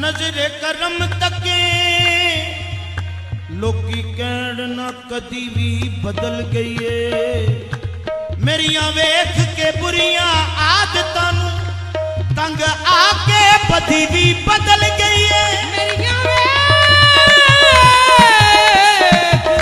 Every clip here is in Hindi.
नजरे करम तके लोकी कहण ना कदी भी बदल गई है। मेरिया वेख के बुरिया आदतां नू तंग आके बदी भी बदल गई है। मेरिया वेख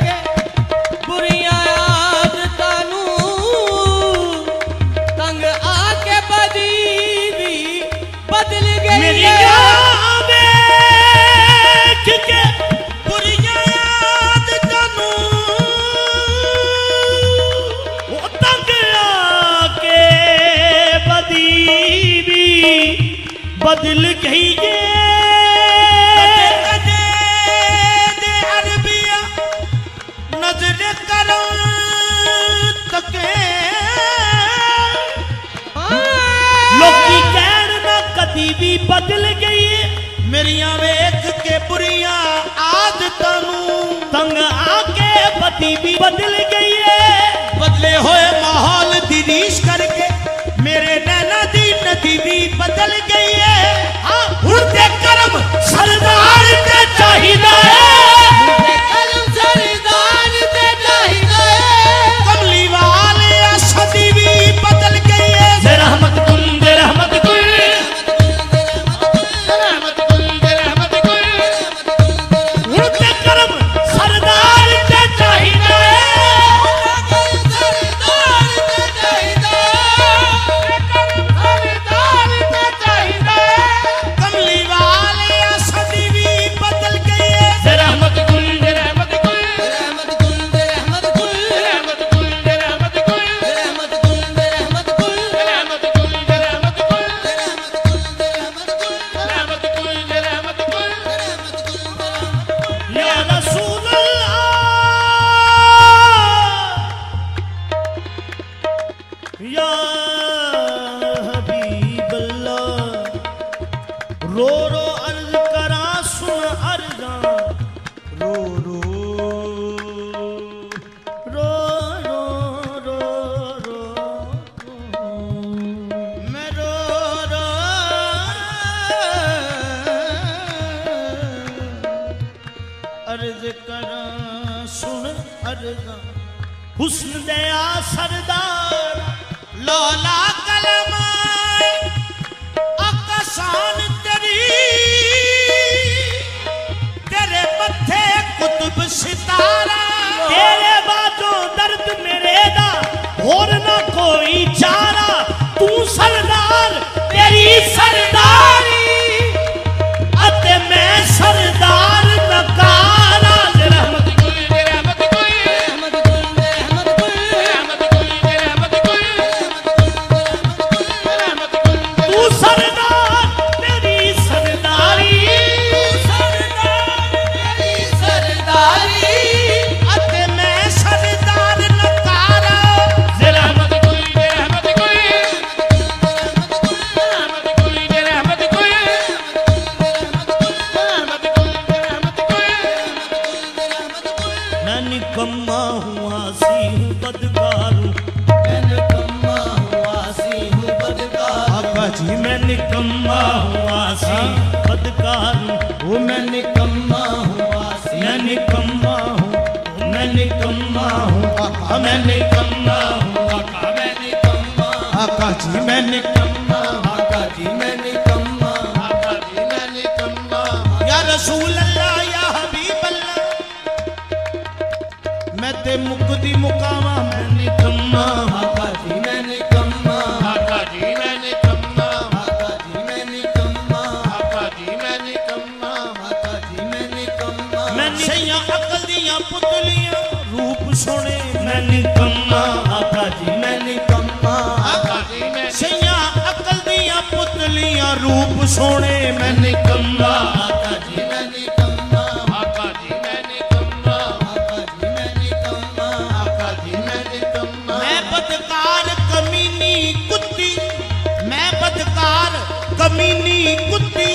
के बुरिया आदतां नू तंग आके बदी भी बदल गई है। बदल गई ये दे अरबिया नजर करो तके लोकी कहण ना कदी भी बदल गई है। मेरिया वेख के बुरिया आदतां नू तंग आके बदी भी बदल गई है। बदले होए माहौल दी रीस करके मेरे नैना दी नदी भी बदल गई है। हाँ हुर्दे करम सरदार ते चाहिदा है, सरदार ते चाहिदा है। कमली वाले सदी भी बदल गई है। दे रहमत कुल दे रहमत कुल रहमत कुल दे रहमत कुल हुर्दे करम सरदार ते चाहिदा है। या हबीब अल्लाह रो रो अर्ज करा सुन अर्जा रो रो रो रो रो रो मैं रो रो अर्ज करा सुन अर्जा हुस्न दया सरदार लौला कलमाए आकाशान तेरी तेरे मत्थे कुतुब सितारा तेरे बाजों दर्द मेरे दा होर ना कोई चारा तू सरदार तेरी सरदारी अते मैं सरदार नकारा। निकम्मा हूँ आसी हूँ बदकार हूँ मैं निकम्मा हूँ आसी हूँ बदकार। आका जी मैं निकम्मा हूँ आसी बदकार हूँ वो मैं निकम्मा हूँ आसी मैं निकम्मा हूँ मैं निकम्मा हूँ आका मैं निकम्मा हूँ आका मैं निकम्मा आका जी मैं निकम्मा आका जी मैं निकम्मा आका जी मैं निकम्मा या रसूल अल्लाह या हबीब अल्लाह मैं ते मुकदी मुकामा मैं निकम्मा आका जी मैं निकम्मा आका जी मैं निकम्मा आका जी मैं निकम्मा आका जी मैं निकम्मा आका जी मैं निकम्मा मैं सैया अकल दियां पुतलियां रूप सोने मैं निकम्मा आका जी मैं निकम्मा आका जी मैं सैया अकल दियां पुतलियां रूप सोने मैं निकम्मा आका जी मैं निकम्मा आका जी मैं निकम्मा आका जी मैं निकम्मा आका जी मैं निकम्मा। मैं बदकार कमीनी कुत्ती मैं बदकार कमीनी कुत्ती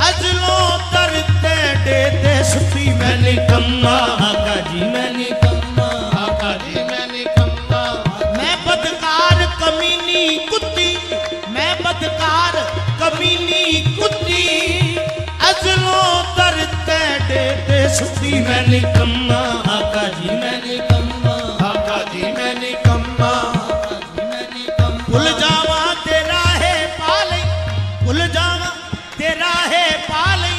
अजलो दरते दे देसती मैं निकम्मा आका जी मैं निकम्मा आका जी मैं निकम्मा। मैं बदकार कमीनी कुत्ती मैं बदकार कमीनी कुत्ती सुती मैं निकम्मा आका जी मैं निकम्मा आका जी मैं निकम्मा भुल जावा तेरा है पाले भुल जावा तेरा है पाले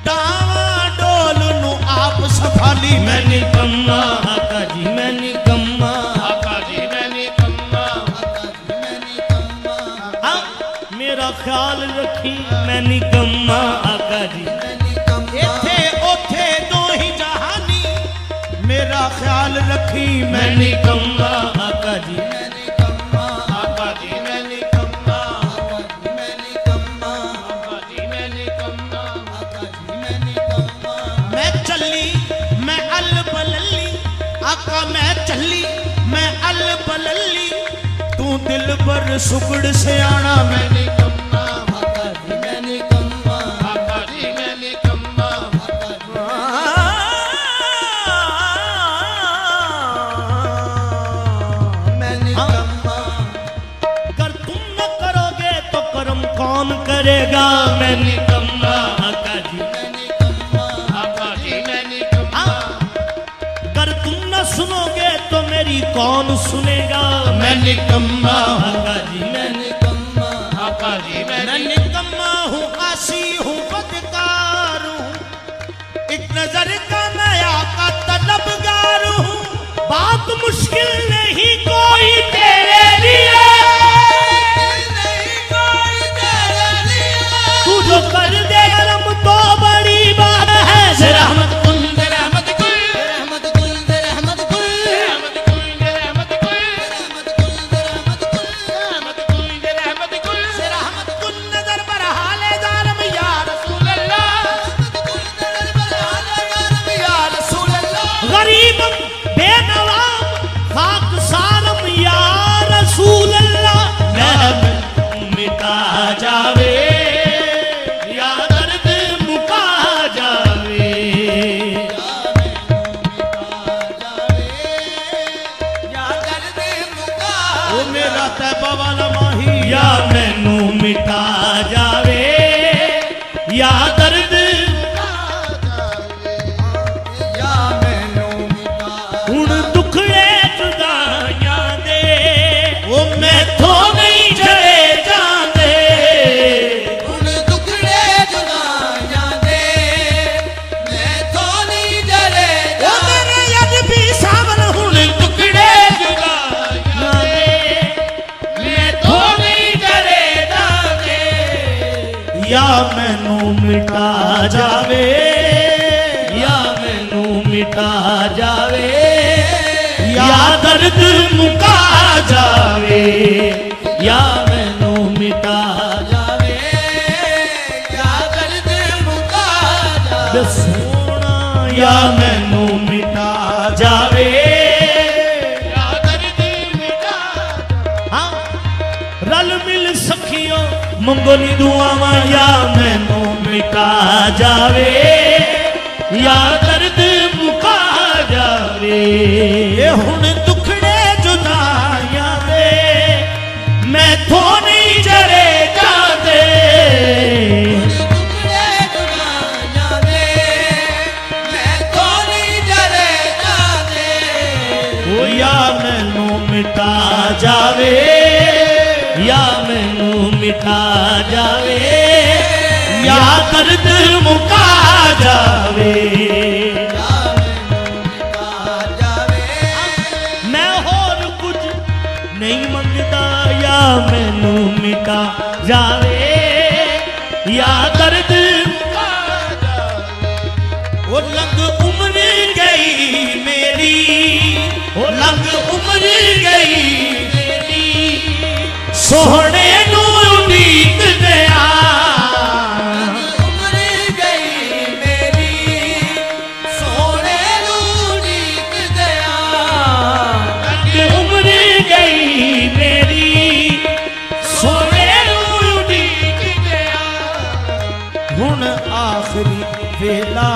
डावा डोल नु आप संभाली मैं निकम्मा आका जी मैं निकम्मा आका जी मैं निकम्मा आका जी मैं निकम्मा मेरा ख्याल रखी मैं निकम्मा आका जी इथे उथे दो ही जहानी मेरा ख्याल रखी मैं निकम्मा आका जी मैं निकम्मा आका जी मैं निकम्मा आका जी मैं निकम्मा आका जी मैं निकम्मा आका जी मैं निकम्मा मैं चली मैं अल बलली आका मैं चली मैं अल बलली तू दिल पर सुगड़ से आना मैं निकम्मा आका जी मैं निकम्मा आका जी मैं निकम्मा मैं निकम्मा कर तुम न करोगे तो कर्म कौन करेगा मैं निकम्मा आका जी मैं निकम्मा आका जी मैं निकम्मा कर तुम न सुनोगे तो मेरी कौन सुनेगा मैं निकम्मा आका जी मैं निकम्मा आका जी मैं निकम्मा हूँ आसी हूँ बदकार हूँ एक नजर का मैं आका तलबगार हूँ बात मुश्किल नहीं कोई तेरे लिए तू जो कर दे करम तो बड़ी बात है रहमत कुल रहमत कुल रहमत कुल रहमत कुल रहमत कुल रहमत कुल रहमत कुल रहमत कुल रहमत कुल रहमत कुल रहमत कुल नजर पर हाले जारम या रसूल अल्लाह रहमत कुल नजर पर हाले जारम या रसूल अल्लाह गरीबम बेनवाम खाक सारम या रसूल अल्लाह मैं मिटा जावे या दर्द मुका जावे या दर्द मुका ओ मेरा तैबा वाला माही या मैनू मिटा जावे या दर्द या मैनू मिटा हुण दुखड़े जुदाइयां दे ओ मैथों नहीं चले जांदे हुण दुखड़े जुदाइयां दे मैथों नहीं चले ओ मेरे अजबी सावन हुण दुखड़े जुदाइयां दे मैथों नहीं चले जांदे या मैनू मिटा जावे या मैनू मिटा जावे या दर्द मुका जावे या मैनू मिटा जावे या दर्द मुका जावे सोना या मैनू मिटा जावे या दर्द मिटा हाँ रल मिल सखियो मंगोली दुआवां या मैनू मिटा जावे या दर्द मुका जावे ये हुण दुखड़े जुदाइयां दे मैथों नहीं जरे जांदे दुखड़े जुदाइयां दे मैथों नहीं जरे जांदे ओ या मैनू मिटा जावे या मैनू मिटा जावे या दर्द मुका जावे मैं होर कुछ नहीं मंगता या मैनू मिटा जावे या दर्द मुका जावे ओ लंघ उम्र गई मेरी ओ लंघ उम्र गई मेरी सोहने नू उम्मीद दिया उम्र गई मेरी सोहने नू उम्मीद दिया उम्र गई मेरी सोहने नू उम्मीद दिया हुण आखिरी वेला